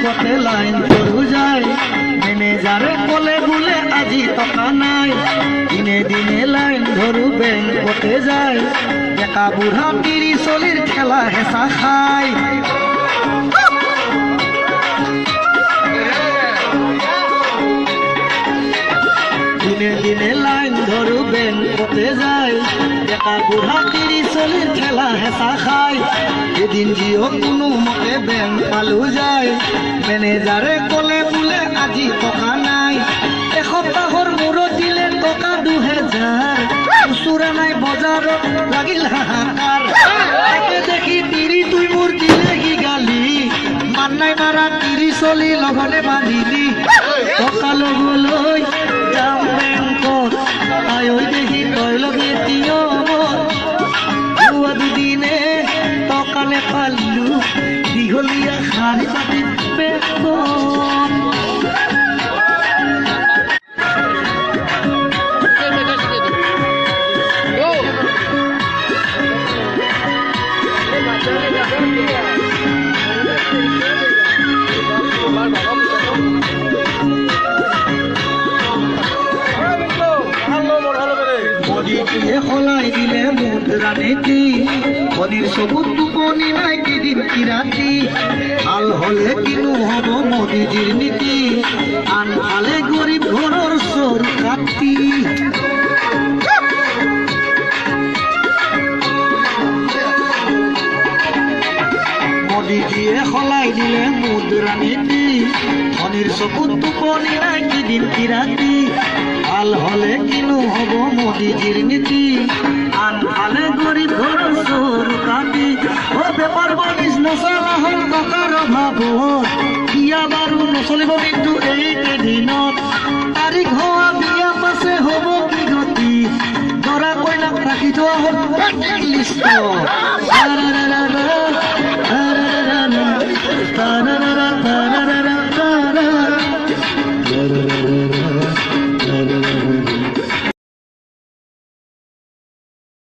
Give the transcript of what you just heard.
বেংকতে লাইন ধৰু যায় মেনেজাৰে ক'লে বোলে আজি টকা নাই দিনে দিনে লাইন ধৰু বেংকতে যায় ডেকা বুঢ়া 30-40 খেলা হেঁচা খায় দিনে দিনে লাইন ধৰু বেংকতে যায় ডেকা বুঢ়া 30-40 খেলা হেঁচা খায় এদিন জিঅ' কোনো মতে বেংক পালো যায় মেনেজাৰে ক'লে বোলে আজি টকা নাই এসপ্তাহৰ মূৰত দিলে টকা 2000 খুচুৰা নাই বজাৰত লাগিল হাহাকাৰ একে দেখি 30 মোৰ দিলেহি গালি মান নাই মাৰা 30-40 লগতে বান্ধিলি টকা ল'বলৈ যাম বেংকত আই দেখি তই লগে তিয়মত দুদিনে টকা নেপালো দীঘলীয়া শাৰী পাতি বেংকত সলাই দিলে মুদ্ৰা নীতি ধনীৰ চকুত টোপনি নাই কেইদিন কি ৰাতি ভাল হলে কিনো হব মোদীজীৰ নীতি আনফালে গৰীব ঘৰৰ চোৰ কাটি মোদীজীয়ে সলাই দিলে মুদ্ৰা নীতি ধনীৰ চকুত টোপনি নাই কেইদিন কি ৰাতি ভাল হলে কিনো হব মোদীজীৰ নীতি আনফালে গৰীব ঘৰৰ চোৰ কাটি ও বেপাৰ বাণিজ্য নচলা হ'ল টকাৰ অভাৱত বিয়া বাৰু নচলিব কিন্তু এইকেইদিনত তাৰিখ হোৱা বিয়া পাছে হ'ব কি গতি দৰা কইনাক ৰাখি থোৱা হ'ল লিষ্টত